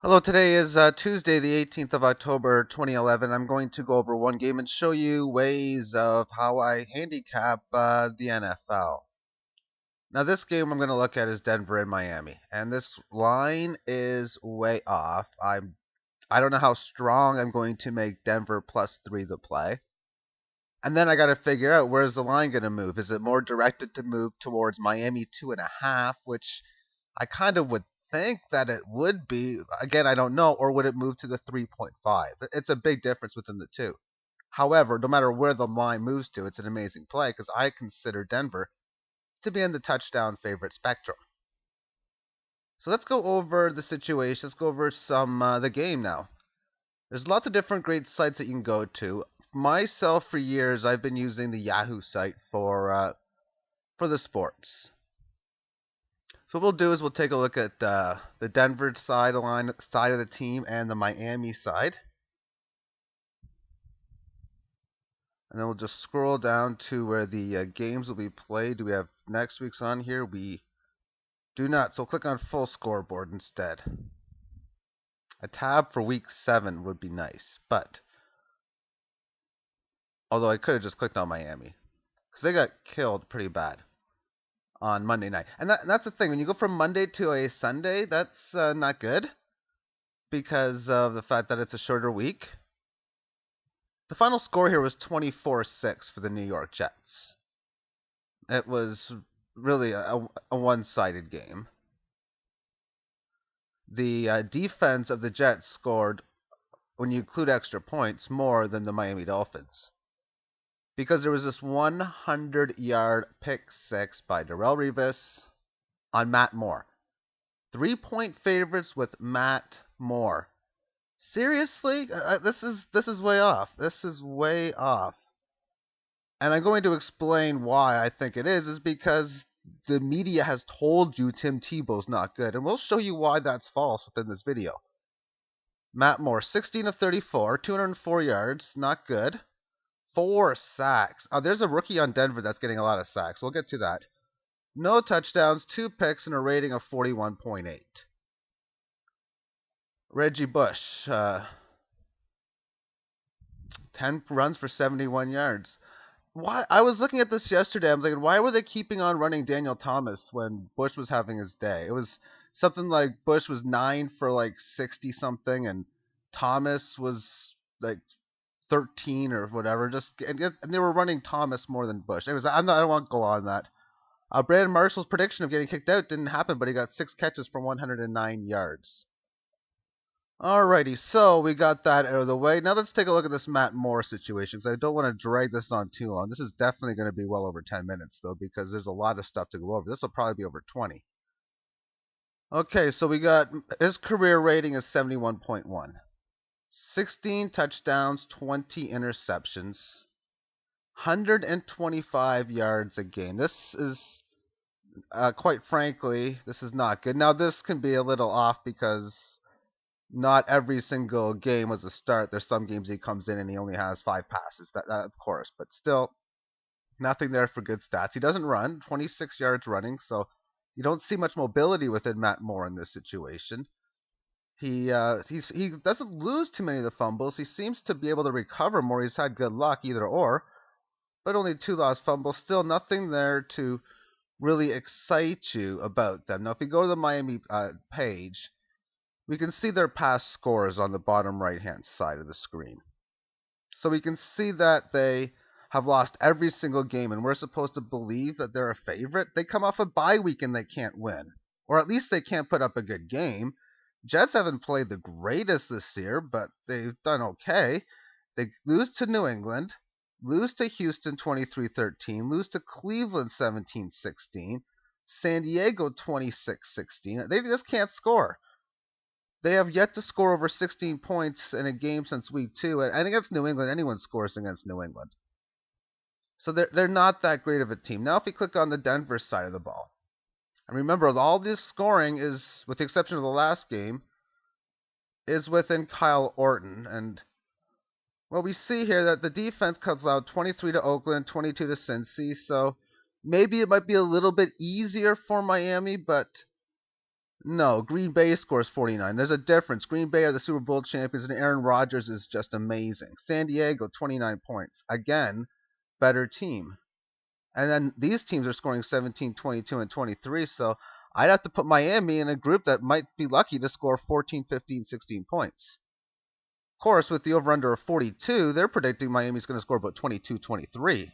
Hello, today is Tuesday, the 18th of October, 2011. I'm going to go over one game and show you ways of how I handicap the NFL. Now, this game I'm going to look at is Denver and Miami, and this line is way off. I don't know how strong I'm going to make Denver +3 the play. And then I got to figure out, where's the line going to move? Is it more directed to move towards Miami 2.5, which I kind of would think that it would be. Again, I don't know. Or would it move to the 3.5? It's a big difference within the two. However, no matter where the line moves to, it's an amazing play because I consider Denver to be in the touchdown favorite spectrum. So let's go over the situation. Let's go over the game now. There's lots of different great sites that you can go to. Myself, for years, I've been using the Yahoo site for the sports. So what we'll do is we'll take a look at the Denver side of the team and the Miami side. And then we'll just scroll down to where the games will be played. Do we have next week's on here? We do not. So click on full scoreboard instead. A tab for week 7 would be nice. But, although I could have just clicked on Miami, because they got killed pretty bad on Monday night. And that's the thing. When you go from Monday to a Sunday, that's not good because of the fact that it's a shorter week. The final score here was 24-6 for the New York Jets. It was really a one-sided game. The defense of the Jets scored, when you include extra points, more than the Miami Dolphins. Because there was this 100-yard pick six by Darrelle Revis on Matt Moore. 3-point favorites with Matt Moore. Seriously? This is way off. This is way off. And I'm going to explain why I think it is because the media has told you Tim Tebow's not good. And we'll show you why that's false within this video. Matt Moore, 16 of 34, 204 yards, not good. 4 sacks. There's a rookie on Denver that's getting a lot of sacks. We'll get to that. No touchdowns, 2 picks, and a rating of 41.8. Reggie Bush, 10 runs for 71 yards. Why? I was looking at this yesterday. I'm thinking, why were they keeping on running Daniel Thomas when Bush was having his day? It was something like Bush was 9 for like 60 something, and Thomas was like 13 or whatever. And they were running Thomas more than Bush. Anyways, I don't want to go on that. Brandon Marshall's prediction of getting kicked out didn't happen, but he got 6 catches for 109 yards. Alrighty, so we got that out of the way. Now let's take a look at this Matt Moore situation, because I don't want to drag this on too long. This is definitely going to be well over 10 minutes, though, because there's a lot of stuff to go over. This will probably be over 20. Okay, so we got his career rating is 71.1. 16 touchdowns, 20 interceptions, 125 yards a game. This is, quite frankly, this is not good. Now, this can be a little off because not every single game was a start. There's some games he comes in and he only has 5 passes. That of course, but still, nothing there for good stats. He doesn't run, 26 yards running, so you don't see much mobility within Matt Moore in this situation. He doesn't lose too many of the fumbles. He seems to be able to recover more. He's had good luck, either or, but only 2 lost fumbles. Still nothing there to really excite you about them. Now, if we go to the Miami page, we can see their past scores on the bottom right-hand side of the screen. So we can see that they have lost every single game, and we're supposed to believe that they're a favorite. They come off a bye week and they can't win. Or at least they can't put up a good game. Jets haven't played the greatest this year, but they've done okay. They lose to New England, lose to Houston 23-13, lose to Cleveland 17-16, San Diego 26-16. They just can't score. They have yet to score over 16 points in a game since week 2. And against New England, anyone scores against New England. So they're not that great of a team. Now if we click on the Denver side of the ball, and remember, all this scoring is, with the exception of the last game, is within Kyle Orton. And well, we see here that the defense cuts out 23 to Oakland, 22 to Cincy. So maybe it might be a little bit easier for Miami, but No, Green Bay scores 49. There's a difference. Green Bay are the Super Bowl champions, and Aaron Rodgers is just amazing. San Diego, 29 points. Again, better team. And then these teams are scoring 17, 22, and 23, so I'd have to put Miami in a group that might be lucky to score 14, 15, 16 points. Of course, with the over-under of 42, they're predicting Miami's going to score about 22, 23.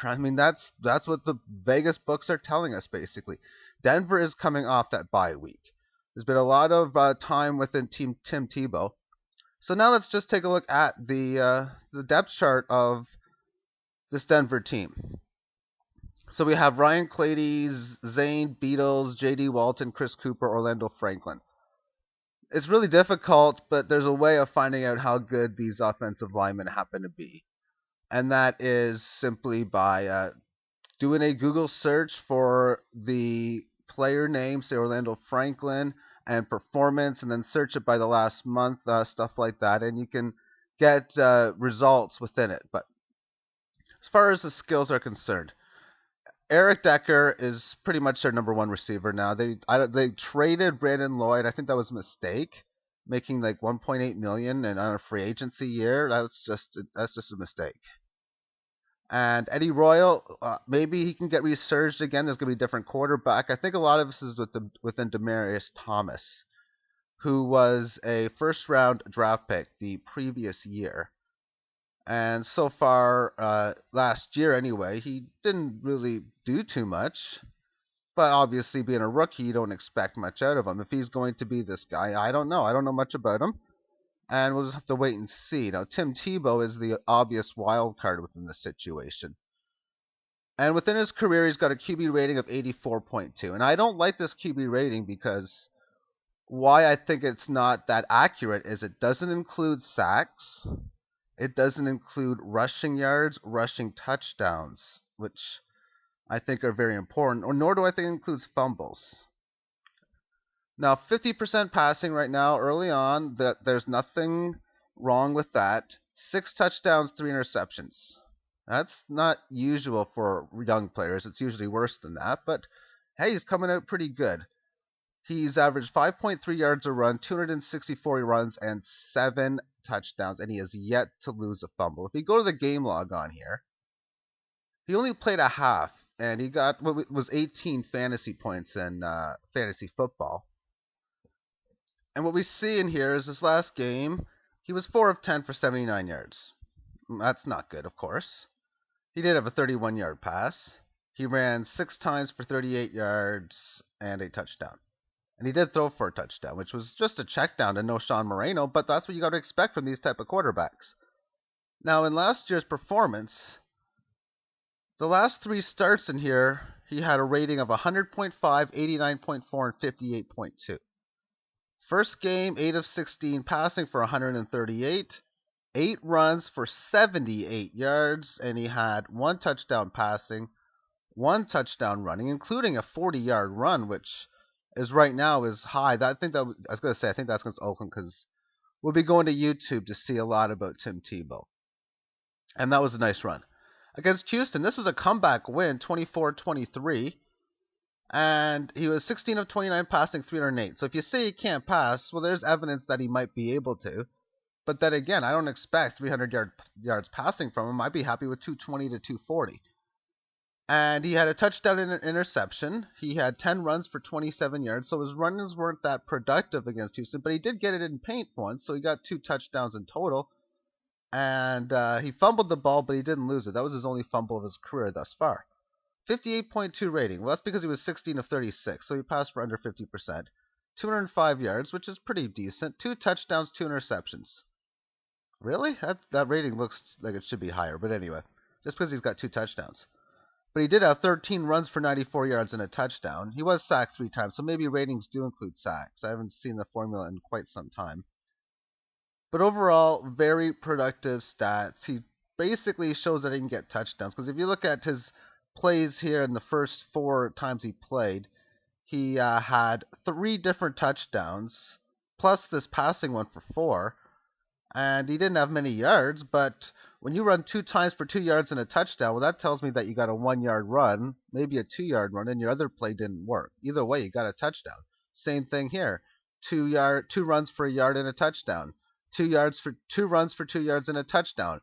I mean, that's what the Vegas books are telling us, basically. Denver is coming off that bye week. There's been a lot of time within Team Tim Tebow. So now let's just take a look at the depth chart of this Denver team. So we have Ryan Clady, Zane Beatles, J.D. Walton, Chris Cooper, Orlando Franklin. It's really difficult, but there's a way of finding out how good these offensive linemen happen to be. And that is simply by doing a Google search for the player name, say Orlando Franklin, and performance, and then search it by the last month, stuff like that, and you can get results within it. But as far as the skills are concerned, Eric Decker is pretty much their number one receiver now. They traded Brandon Lloyd. I think that was a mistake, making like 1.8 million and on a free agency year. That's just a mistake. And Eddie Royal, maybe he can get resurged again. There's going to be a different quarterback. I think a lot of this is within Demaryius Thomas, who was a first-round draft pick the previous year. And so far, last year anyway, he didn't really do too much. But obviously, being a rookie, you don't expect much out of him. If he's going to be this guy, I don't know. I don't know much about him. And we'll just have to wait and see. Now, Tim Tebow is the obvious wild card within the situation. And within his career, he's got a QB rating of 84.2. And I don't like this QB rating because why I think it's not that accurate is it doesn't include sacks. It doesn't include rushing yards, rushing touchdowns, which I think are very important, or nor do I think it includes fumbles. Now, 50% passing right now, early on, there's nothing wrong with that. 6 touchdowns, 3 interceptions. That's not usual for young players. It's usually worse than that, but hey, he's coming out pretty good. He's averaged 5.3 yards a run, 264 runs, and 7 touchdowns, and he has yet to lose a fumble. If you go to the game log on here, he only played a half, and he got what was 18 fantasy points in fantasy football. And what we see in here is this last game, he was 4 of 10 for 79 yards. That's not good, of course. He did have a 31-yard pass. He ran 6 times for 38 yards and a touchdown. And he did throw for a touchdown, which was just a check down to no Sean Moreno, but that's what you got to expect from these type of quarterbacks. Now, in last year's performance, the last 3 starts in here, he had a rating of 100.5, 89.4, and 58.2. First game, 8 of 16 passing for 138, 8 runs for 78 yards, and he had 1 touchdown passing, 1 touchdown running, including a 40-yard run, which is right now is high. I think that's against Oakland because we'll be going to YouTube to see a lot about Tim Tebow. And that was a nice run. Against Houston, this was a comeback win, 24-23. And he was 16 of 29 passing, 308. So if you say he can't pass, well, there's evidence that he might be able to. But then again, I don't expect 300 yards passing from him. I'd be happy with 220 to 240. And he had a touchdown and an interception. He had 10 runs for 27 yards. So his runs weren't that productive against Houston. But he did get it in paint once. So he got 2 touchdowns in total. And he fumbled the ball, but he didn't lose it. That was his only fumble of his career thus far. 58.2 rating. Well, that's because he was 16 of 36, so he passed for under 50%. 205 yards, which is pretty decent. 2 touchdowns, 2 interceptions. Really? That rating looks like it should be higher, but anyway, just because he's got 2 touchdowns. But he did have 13 runs for 94 yards and a touchdown. He was sacked 3 times, so maybe ratings do include sacks. I haven't seen the formula in quite some time. But overall, very productive stats. He basically shows that he can get touchdowns, because if you look at his plays here in the first 4 times he played, he had 3 different touchdowns, plus this passing one for 4, and he didn't have many yards, but when you run 2 times for 2 yards and a touchdown, well, that tells me that you got a 1-yard run, maybe a 2-yard run, and your other play didn't work. Either way, you got a touchdown. Same thing here. 2 runs for a yard and a touchdown. 2 runs for 2 yards and a touchdown.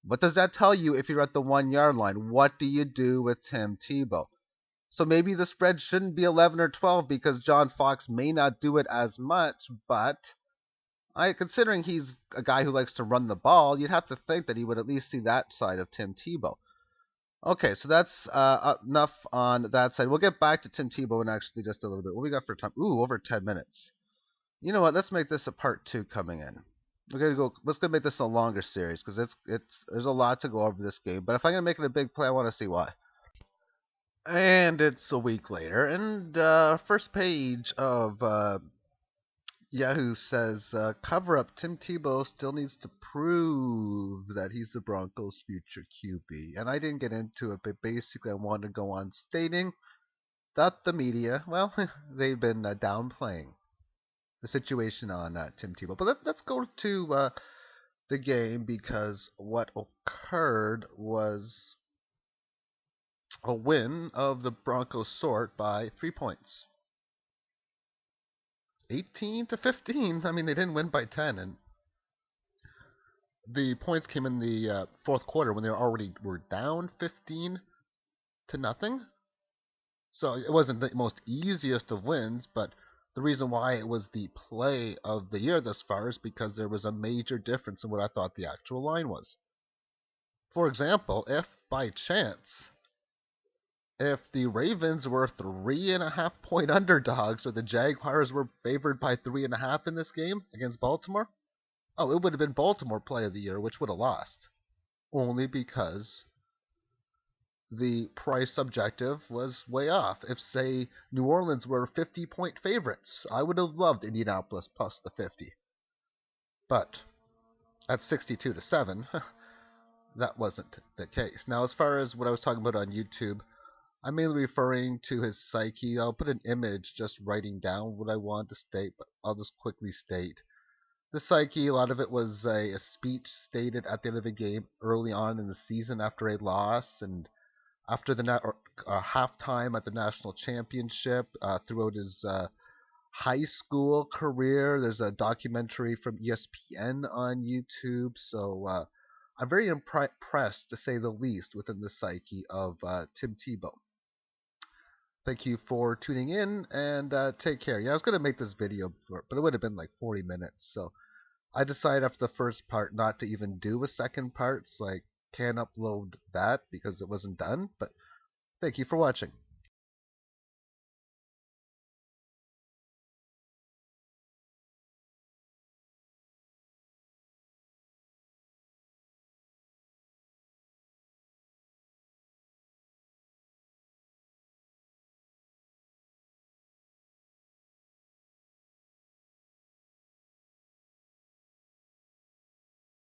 What does that tell you if you're at the 1 yard line? What do you do with Tim Tebow? So maybe the spread shouldn't be 11 or 12 because John Fox may not do it as much, but considering he's a guy who likes to run the ball, you'd have to think that he would at least see that side of Tim Tebow. Okay, so that's enough on that side. We'll get back to Tim Tebow in actually just a little bit. What we got for time? Ooh, over 10 minutes. You know what? Let's make this a part 2 coming in. We're gonna go. Let's go make this a longer series because there's a lot to go over this game. But if I'm gonna make it a big play, I want to see why. And it's a week later, and first page of Yahoo says cover up. Tim Tebow still needs to prove that he's the Broncos' future QB. And I didn't get into it, but basically I wanted to go on stating that the media, well, they've been downplaying the situation on Tim Tebow. But let's go to the game because what occurred was a win of the Broncos sort by 3 points. 18-15. I mean, they didn't win by 10, and the points came in the fourth quarter when they were down 15-0. So it wasn't the most easiest of wins, but the reason why it was the play of the year thus far is because there was a major difference in what I thought the actual line was. For example, if by chance if the Ravens were 3.5-point underdogs or the Jaguars were favored by 3.5 in this game against Baltimore, oh, it would have been Baltimore play of the year, which would have lost. Only because the price objective was way off. If, say, New Orleans were 50-point favorites, I would have loved Indianapolis plus the 50. But at 62-7, that wasn't the case. Now, as far as what I was talking about on YouTube, I'm mainly referring to his psyche. I'll put an image just writing down what I want to state, but I'll just quickly state. The psyche, a lot of it was a speech stated at the end of the game early on in the season after a loss and after the halftime at the national championship, throughout his high school career. There's a documentary from ESPN on YouTube, so I'm very impressed, to say the least, within the psyche of Tim Tebow. Thank you for tuning in, and take care. Yeah, I was going to make this video, but it would have been like 40 minutes, so I decided after the first part not to even do a second part, so I can't upload that because it wasn't done, but thank you for watching.